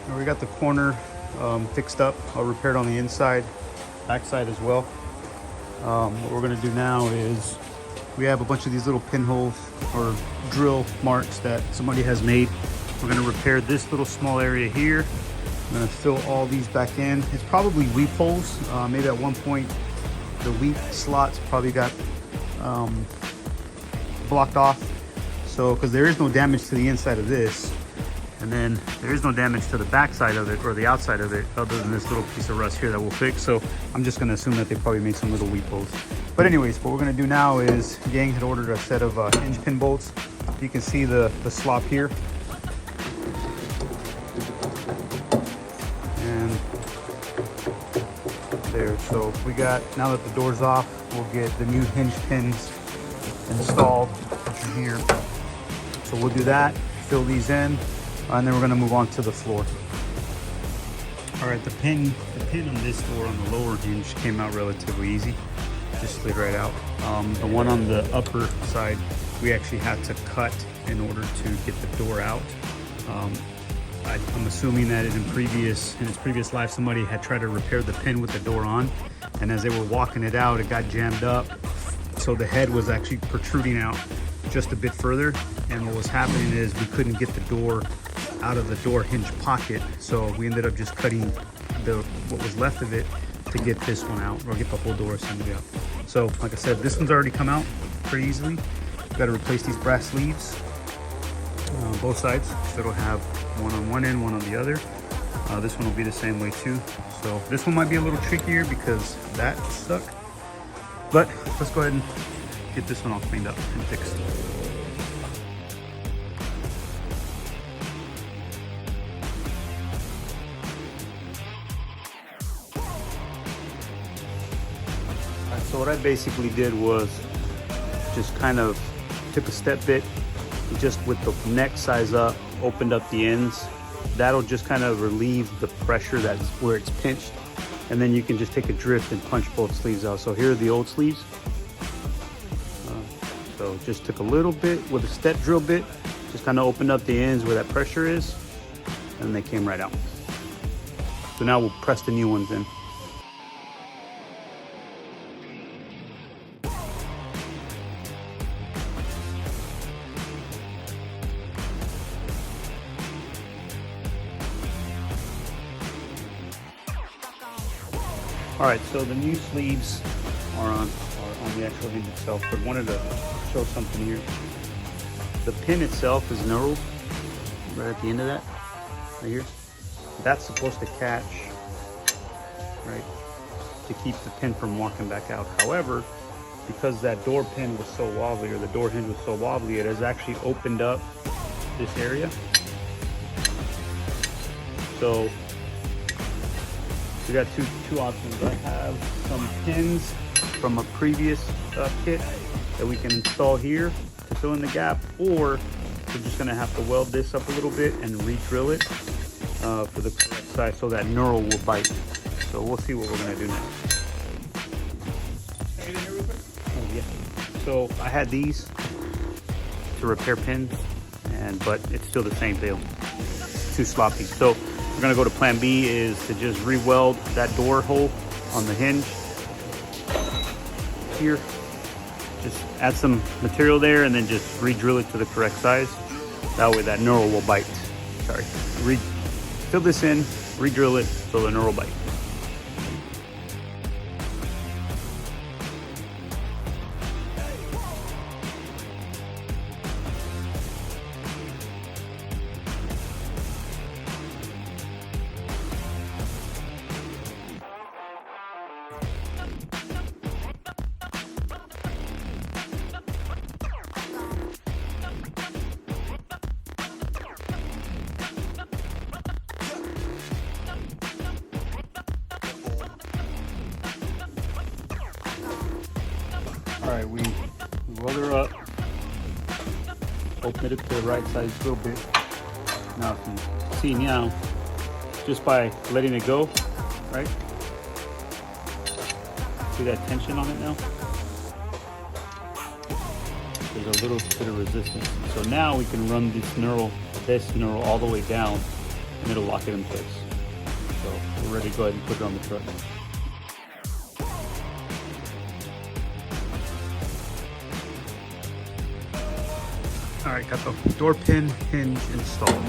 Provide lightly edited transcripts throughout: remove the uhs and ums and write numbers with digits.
Now we got the corner fixed up. I'll repair it on the inside, backside as well. What we're gonna do now is we have a bunch of these little pinholes or drill marks that somebody has made. We're gonna repair this little small area here. I'm gonna fill all these back in. It's probably weep holes. Maybe at one point the weep slots probably got blocked off. So, because there is no damage to the inside of this, and then there is no damage to the back side of it or the outside of it, other than this little piece of rust here that we'll fix. So I'm just gonna assume that they probably made some little weep holes. But anyways, what we're gonna do now is Yang had ordered a set of hinge pin bolts. You can see the slop here. And there, so we got, now that the door's off, we'll get the new hinge pins installed, which are here. So we'll do that, fill these in, and then we're gonna move on to the floor. All right, the pin on this door on the lower hinge came out relatively easy. Just slid right out. The one on the upper side, we actually had to cut in order to get the door out. I'm assuming that in its previous life, somebody had tried to repair the pin with the door on, and as they were walking it out, it got jammed up. So the head was actually protruding out just a bit further, and what was happening is we couldn't get the door out of the door hinge pocket, so we ended up just cutting what was left of it to get this one out, or get the whole door assembly out. So like I said, this one's already come out pretty easily. We've got to replace these brass sleeves, both sides, so it'll have one on one end, one on the other. This one will be the same way too. So this one might be a little trickier because that stuck, but let's go ahead and get this one all cleaned up and fixed. So what I basically did was just kind of took a step bit, just with the neck size up, opened up the ends. That'll just kind of relieve the pressure that's where it's pinched. And then you can just take a drift and punch both sleeves out. So here are the old sleeves. So just took a little bit with a step drill bit, just kind of opened up the ends where that pressure is, and they came right out. So now we'll press the new ones in. All right, so the new sleeves are on the actual hinge itself, but wanted to show something here. The pin itself is knurled right at the end of that, right here. That's supposed to catch, right, to keep the pin from walking back out. However, because that door pin was so wobbly, or the door hinge was so wobbly, it has actually opened up this area. So we got two options. I have some pins from a previous kit that we can install here to fill in the gap, or we're just gonna have to weld this up a little bit and re-drill it for the correct size so that knurl will bite. So we'll see what we're gonna do next. Oh, yeah. So I had these to repair pins, but it's still the same deal. It's too sloppy. So we're gonna go to plan B, is to just re-weld that door hole on the hinge here. Just add some material there and then just re-drill it to the correct size. That way that knurl will bite. Sorry. Fill this in, re-drill it so the knurl will bite. All right, we rolled her up, open it to the right side a little bit. Now you can see now, just by letting it go, right? See that tension on it now? There's a little bit of resistance. So now we can run this knurl all the way down and it'll lock it in place. So we're ready to go ahead and put it on the truck. All right, got the door pin hinge installed.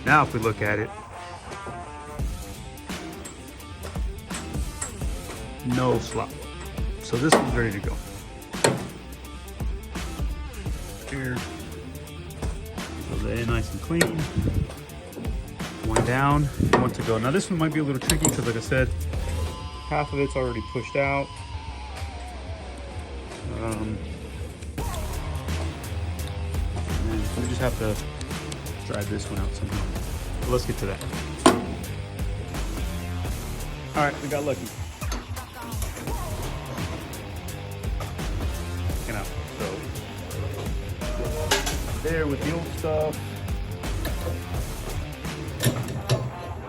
Now if we look at it, no slop. So this one's ready to go. Here, so they're nice and clean. One down, one to go. Now this one might be a little tricky because like I said, half of it's already pushed out. We just have to drive this one out somehow. But let's get to that. All right, we got lucky. You know, so there with the old stuff.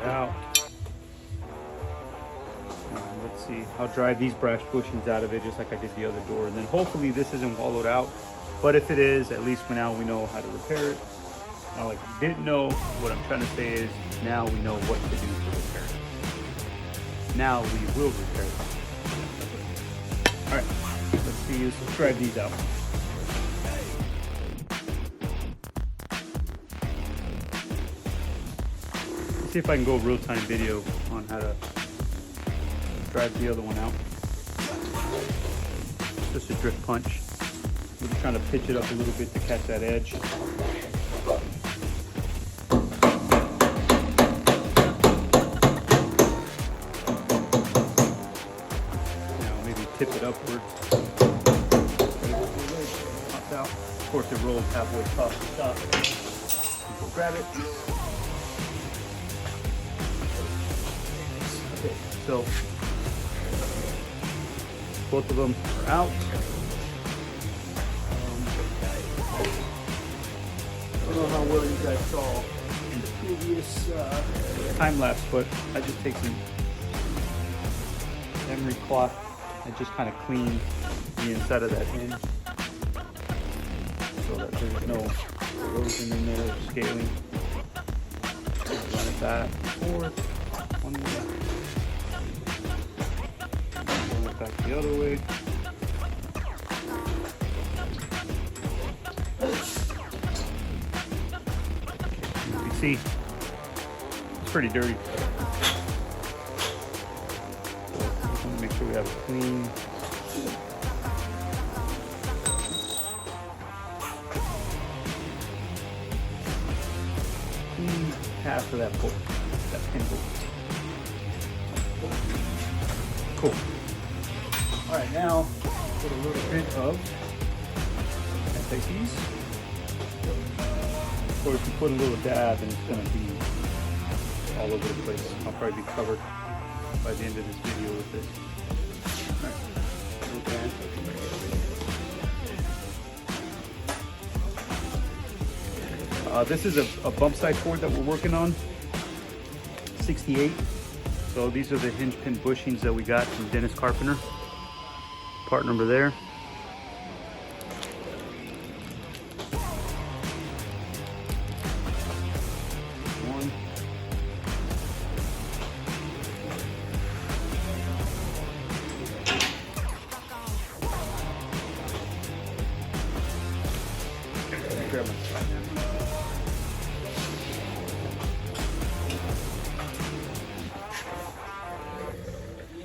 Out. Let's see. I'll drive these brass bushings out of it just like I did the other door, and then hopefully this isn't wallowed out. But if it is, at least for now we know how to repair it. Now, like we didn't know, what I'm trying to say is now we know what to do to repair it. Now we will repair it. All right, let's see. Let's drive these out. Let's see if I can go real-time video on how to drive the other one out. Just a drift punch. We're just trying to pitch it up a little bit to catch that edge. You know, maybe tip it upward. Pops out. Of course, it rolls halfway across the top. Grab it. Okay, so both of them are out. I don't know how well you guys saw in the previous time lapse, but I just take some emery cloth and just kind of clean the inside of that hinge so that there's no erosion in there or scaling. Run it back and forth, one way, run it back the other way. See, it's pretty dirty. So just want to make sure we have it clean. Clean half of that bolt, that pin bolt. Cool. All right, now put a little bit of SATs. Or if you put a little dab and it's going to be all over the place. I'll probably be covered by the end of this video with this. Right. This is a bump side cord that we're working on, 68. So these are the hinge pin bushings that we got from Dennis Carpenter. Part number there.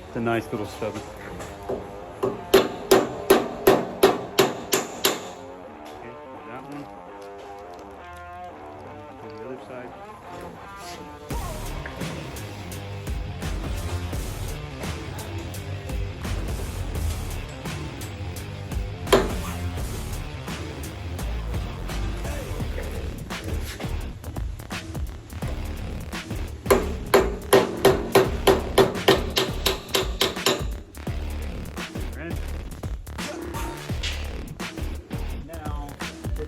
It's a nice little stubby. Okay, that one. On the other side.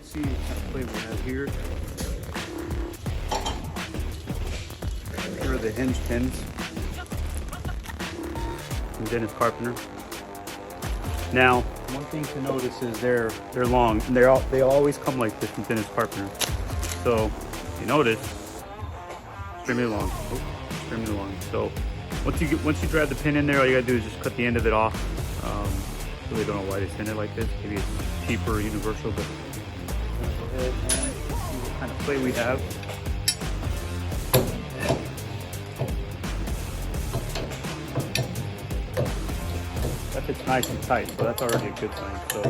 See what kind of play we have here. Here are the hinge pins from Dennis Carpenter. Now, one thing to notice is they're long, and they always come like this from Dennis Carpenter. So, if you notice, extremely long. Oh, extremely long. So once you drive the pin in there, all you gotta do is just cut the end of it off. Really don't know why they send it like this. Maybe it's cheaper, universal, but I'm gonna go ahead and see what kind of play we have. That fits nice and tight, so that's already a good sign. So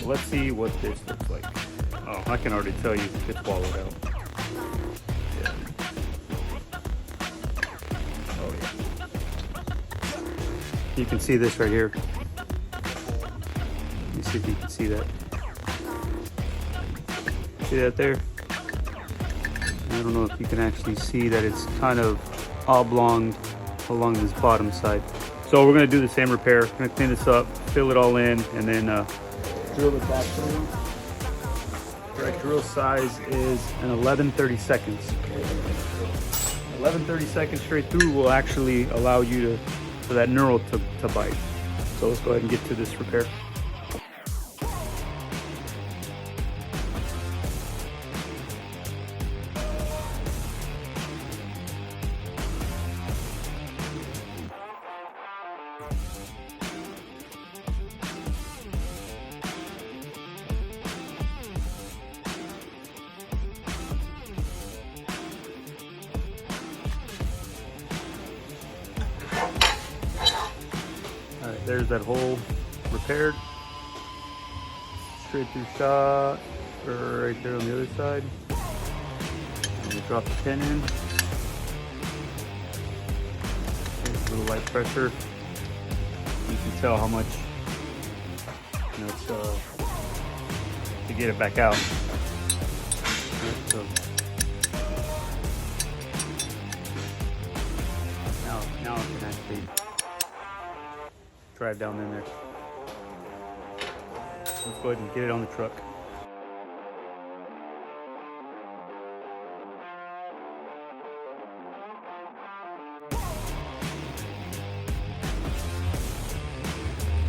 let's see what this looks like. Oh, I can already tell you it's wallowed out. Yeah. Oh yeah. You can see this right here. Let me see if you can see that. See that there? I don't know if you can actually see that it's kind of oblong along this bottom side. So we're gonna do the same repair. We're gonna clean this up, fill it all in, and then drill it back through. Correct drill size is an 11/32. 11/32 straight through will actually allow you for that knurl to bite. So let's go ahead and get to this repair. Alright, there's that hole repaired. Straight through shot, right there on the other side. And we drop the pin in. There's a little light pressure. You can tell how much, it's to get it back out. Right, so now I can actually drive down in there. Let's go ahead and get it on the truck.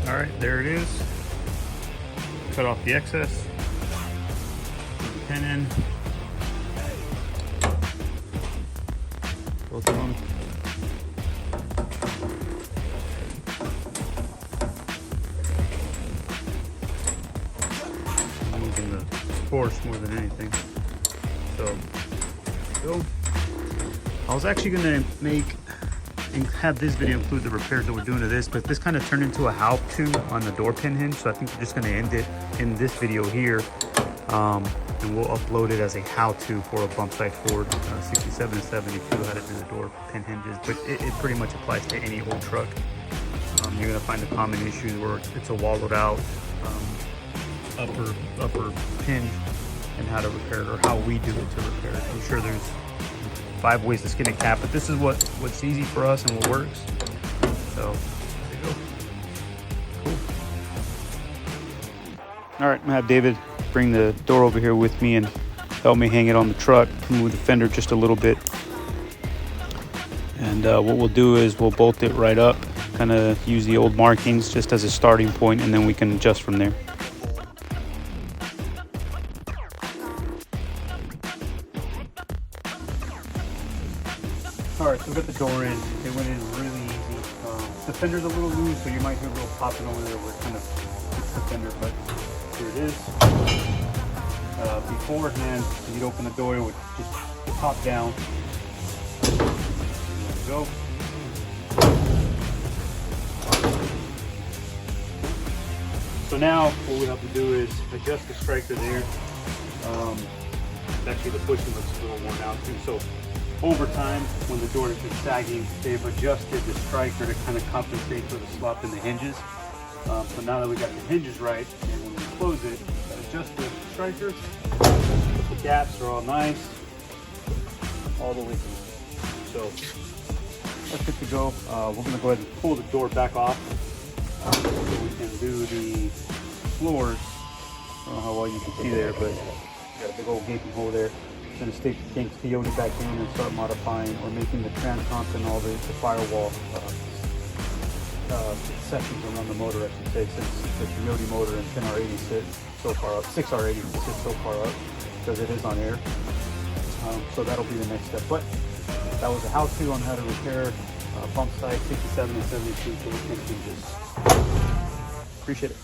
All right, there it is. Cut off the excess. Put the pin in. Both of them. The force more than anything. So go. I was actually gonna make and have this video include the repairs that we're doing to this, but this kind of turned into a how-to on the door pin hinge, so I think we're just gonna end it in this video here, and we'll upload it as a how-to for a bump sight Ford 67 and 72, how to do the door pin hinges. But it pretty much applies to any old truck. You're gonna find the common issues where it's a wallowed out upper hinge, and how to repair it, or how we do it to repair it. I'm sure there's 5 ways to skin a cat, but this is what's easy for us and what works. So there you go. Cool. All right, I'm gonna have David bring the door over here with me and help me hang it on the truck, move the fender just a little bit. And what we'll do is we'll bolt it right up, kind of use the old markings just as a starting point, and then we can adjust from there. All right, so we got the door in. It went in really easy. The fender's a little loose, so you might hear a little popping over there where it kind of hits the fender, but here it is. Beforehand, you'd open the door, it would just pop down. There we go. So now what we have to do is adjust the striker there. Actually, the bushing looks a little worn out too. So over time, when the door has been sagging, they've adjusted the striker to kind of compensate for the slop in the hinges. So now that we got the hinges right, and when we close it, adjust the striker. The gaps are all nice, all the way through. So that's good to go. We're going to go ahead and pull the door back off so we can do the floors. I don't know how well you can see there, but got a big old gaping hole there. Going to stick King's Coyote back in and start modifying or making the transom and all the firewall sections around the motor, I should say, since the Coyote motor and 10R80 sit so far up, 6R80 sits so far up because it is on air. So that'll be the next step. But That was a how-to on how to repair pump site 67 and 72 for hinges. Appreciate it.